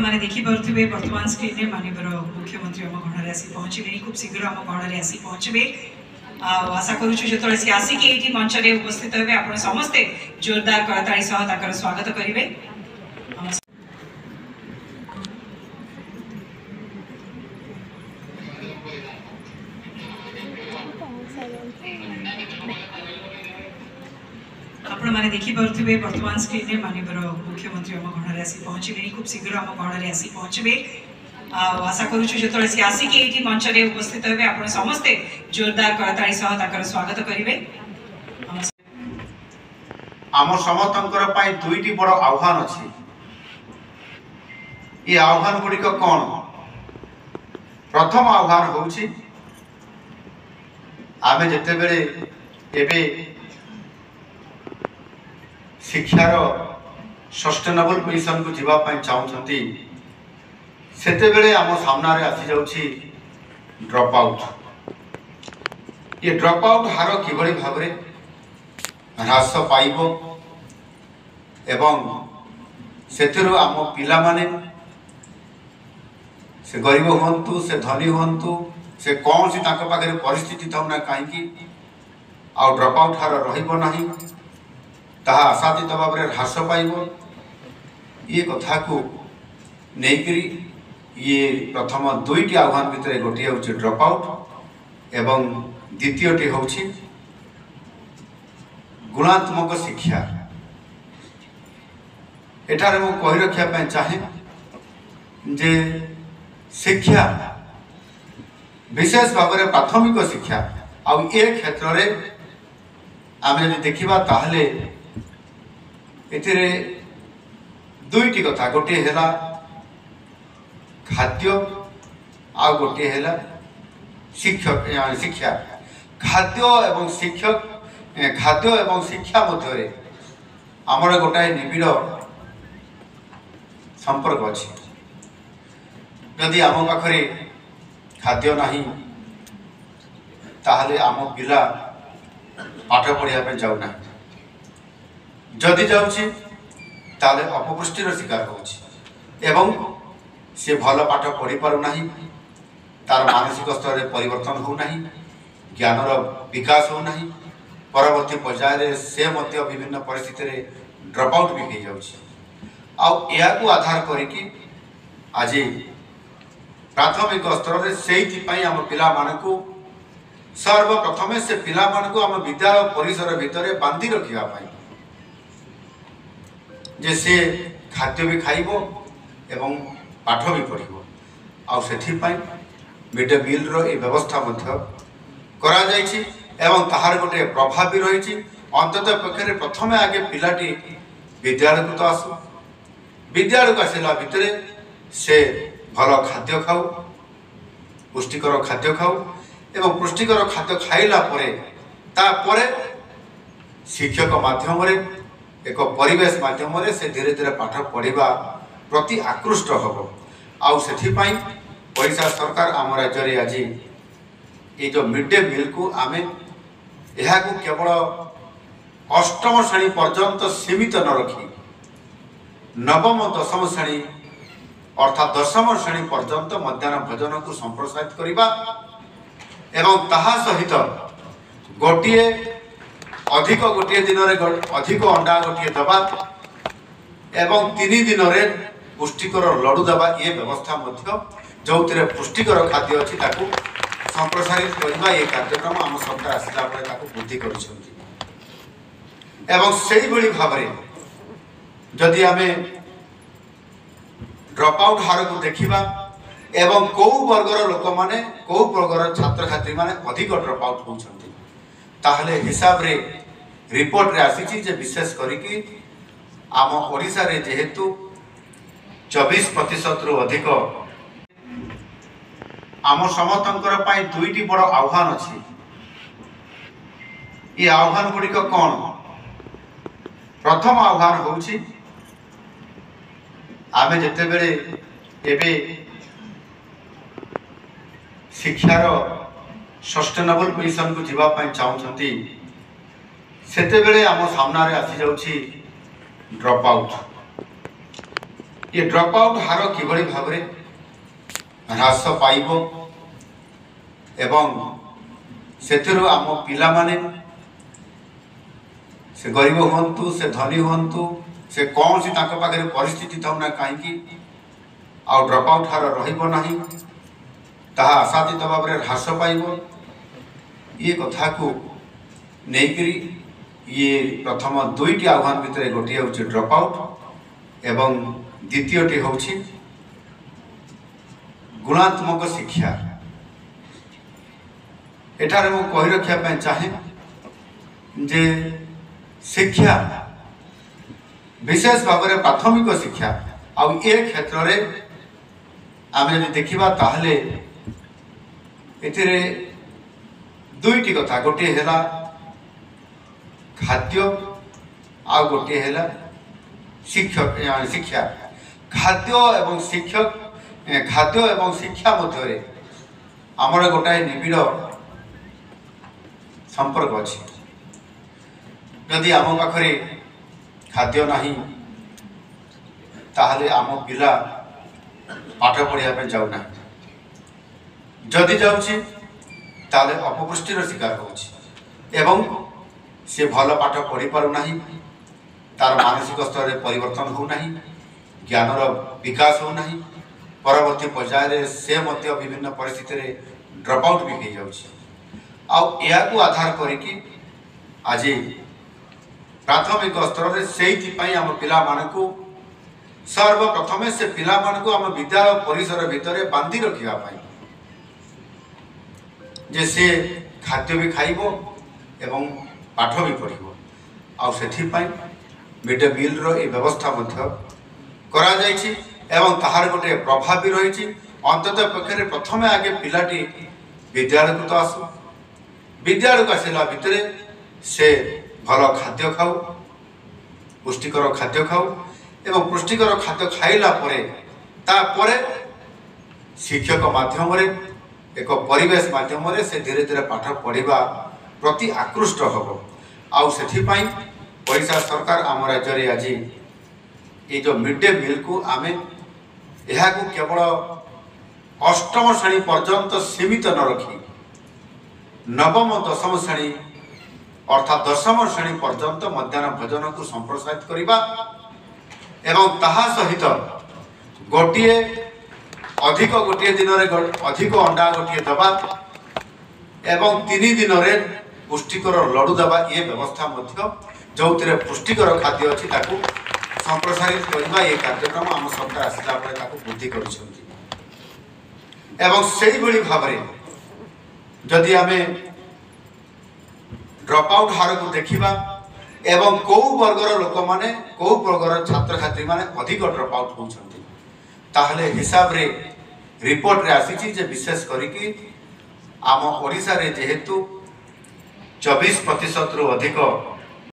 आपने देखिपे बर्तमान स्क्रीन में मानवर मुख्यमंत्री आम गणर आसी पहुँचे खूब शीघ्र आम गणर आसी पहुँचे आशा करुचु जो सी आसिक ये मंच में उपस्थित हे आप समस्ते जोरदार करताली सह स्वागत करेंगे। आपने देखिपे बर्तमान स्क्रीन में मानवर मुख्यमंत्री आम गणर आसी पहुँचे खूब शीघ्र आम गणर आसी पहुँचे आशा करुचु जो सी आसिक ये मंच में उपस्थित हे आप समस्ते जोरदार करताली सह स्वागत करेंगे। आम समस्तंकर पई दुईटी बड़ आह्वान अछि। ये आह्वान गुड़िक कौन? प्रथम आह्वान होउछि आमे जेते बेले एबे शिक्षार सस्टेनेबल पोजिशन को जीवा पई चाहउछंती सेते बेले आम सामना रे आसी जाउछि ड्रॉप आउट। ये ड्रॉप आउट हार किभଳି भाबरे ह्रास पाइबो एवं सेथिरु आम पिला माने से गरीब हुंतु से धनी हुंतु से कौन सी ताक पाखे परिस्थिति थाउ ना कहीं आउ ड्रॉप आउट हार रहिबो नाही ताहा आशातीत भाव में ह्रास पाइबो। ये कथा को नेकरी ये प्रथम दुईटी आह्वान भितर गोटे हूँ ड्रॉप आउट एवं द्वितीयटी हूँ गुणात्मक शिक्षा। एठारे मु कहि रखिया चाहे जे शिक्षा विशेष भाव में प्राथमिक शिक्षा आ ये क्षेत्र में आम यदि देखा ताहले एथिरे दुईटी कथा गोटे है खाद्य आ गोटे है शिक्षक शिक्षा। खाद्य एवं शिक्षक खाद्य एवं शिक्षा मध्य आमर गोटाए निबिड़ संपर्क अच्छी। यदि आम पाखरे खाद्य नहीं ताहले आम पिला पाठ पढ़िया जाऊना, जदि जाऊँगी ताहले अपपुष्टिर शिकार होउछि एवं से भल पाठ पढ़ी पारु नाही, तार मानसिक स्तर में परिवर्तन हो नहीं, ज्ञानर विकास हो नहीं, परवर्ती पर्याय से मध्य विभिन्न परिस्थिति रे ड्रॉप आउट भी हो जाउछि। को आधार करिकी आज प्राथमिक स्तर में से आम पिला मानकु सर्वप्रथमे से पिला मानकु आम विद्यालय परिसर भितर बांधी रखिया पाई जे से खाद्य भी खाइबो एवं पाठ भी पढ़िबो। आ सेथिपाई मिड डे मील रो ए व्यवस्था मध्य करा जायछि एवं ताहार गोटे प्रभाव भी रही। अंततः पक्षे प्रथमे आगे पिलाटी विद्यालय को तो आसु, विद्यालय को आसला भितर से भल खाद्य खाऊ, पुष्टिकर खाद्य खाऊ एवं पुष्टिकर खाद्य खाइला परे तापरे शिक्षक माध्यम रे एक परिवेश माध्यम रे से धीरे धीरे पाठ पढ़िबा प्रति आकृष्ट हम। आउ सेथिपाई ओडिशा सरकार आम राज्य रे आज ये जो मिड डे मील को आमे यह को केवल अष्टम श्रेणी पर्यंत सीमित न रखी नवम दशम श्रेणी अर्थात दशम श्रेणी पर्यंत मध्याह्न भोजन को संप्रसारित करवा एवं ताहा सहित गोटे अधिक गोटे दिन अधिक अंडा गोटे दबा एवं 3 दिन में पुष्टिकर लडू दबा ये व्यवस्था मध्य जो पुष्टिकर खाद्य अच्छी संप्रसारित करवा ये कार्यक्रम आम सरकार आसला वृद्धि करुछंती। एवं सेही भली भाव में जदि आमे ड्रॉप आउट हार को देखिबा एवं कौ वर्गर लोक माने कौ वर्गर छात्र छात्री माने अधिक ड्रॉप आउट होउछंती ताहले हिसाब रे रिपोर्ट रे आसीची जे विशेष करिकी आम ओडिसा रे जेहेतु 24% रु अधिक आम समस्तंकर पई दुईटी बड़ आह्वान अछि। ये आह्वान गुड़िक कौन? प्रथम आह्वान होउछि आमे जेते बेले एबे शिक्षार सस्टेनेबल पोजिशन को जीवा पई चाहउछंती सेते बेले आम सामना रे आसी जाउछि ड्रॉप आउट। ये ड्रॉप आउट हार किभଳି भाବରେ ହ୍ରାସ ପାଇବ ଏବଂ ସେଥିରୁ ଆମ ପିଲାମାନେ से गरीब हूँ से धनी हूँ से कौन सी ताक पाखे परिस्थिति थाऊ ना कहीं आउ ड्रप आउट हार रहा आशातीत भाव में ह्रास पाइब ये कथा को लेकर ये प्रथम दुईटी आह्वान भितर गोटे हूँ ड्रप आउट एवं द्वितीयटी हूँ गुणात्मक शिक्षा। एठारे मु कही रखा चाहे जे शिक्षा विशेष भाव में प्राथमिक शिक्षा आउ ए क्षेत्र में आम जब देखा ताहले एथिरे दुईटी कथा गोटे है खाद्य आ गोटे है शिक्षक शिक्षा खाद्य एवं शिक्षक खाद्य एवं शिक्षा मध्य आमर गोटाए निबिड़ संपर्क अच्छी जदि आम पाखरे खाद्य नहीं ताहले आम पिला पाठ पढ़िया जाऊना जदि जाऊँगी ताहले अपपुष्टिर शिकार होउछि से भल पाठ पढ़ी पारुना तार मानसिक स्तर में परिवर्तन होना ज्ञानर विकास होना परवर्ती पर्यायर से मध्य विभिन्न परिस्थिति में ड्रप आउट भी हो जाउछि। आउ आधार करिकी आज प्राथमिक स्तर में से आम पिला मानकु सर्वप्रथमे से पिला मानकु आम विद्यालय परिसर भितर बांधी रखिया पाई जे से खाद्य भी खाइबो एवं पाठ भी पढ़िबो आउ सेथिपाई मिड डे मील रो ए व्यवस्था मध्य करा जायछि एवं ताहार गोटे प्रभाव भी रही अंततः पक्षे प्रथमे आगे पिलाटी विद्यालय को तो आसु विद्यालय को आसला भितर से भल खाद्य खाऊ पुष्टिकर खाद्य खाऊ एवं पुष्टिकर खाद्य खाइला परे शिक्षक माध्यम एक परिवेश माध्यम से धीरे धीरे पाठ पढ़ा प्रति आकृष्ट हम आउ से ओडिशा सरकार आम राज्य आज ये जो मिड डे मील को आमे यह केवल अष्टम श्रेणी पर्यंत सीमित न रखी नवम दशम श्रेणी अर्थात दशम श्रेणी पर्यंत मध्याह्न भोजन को संप्रसारित करवा एवं ताहा सहित गोटे अधिक गोटे दिन अधिक अंडा गोटे दबा एवं 3 दिन पुष्टिकर लडू दबा ये व्यवस्था मध्य जो पुष्टिकर खाद्य अच्छी संप्रसारित करवा ये कार्यक्रम आम सरकार आसला वृद्धि करुछंती एवं सेही भली भाव में जदि आमे ड्रप आउट हार को देखिबा एवं कौ वर्गर लोक माने कौ वर्गर छात्र छात्री माने अधिक ड्रप आउट होउछंती ताहले हिसाब रे रिपोर्ट रे आसीची जे विशेष करिकी आम ओडिसा रे जेहेतु 24% रु अधिक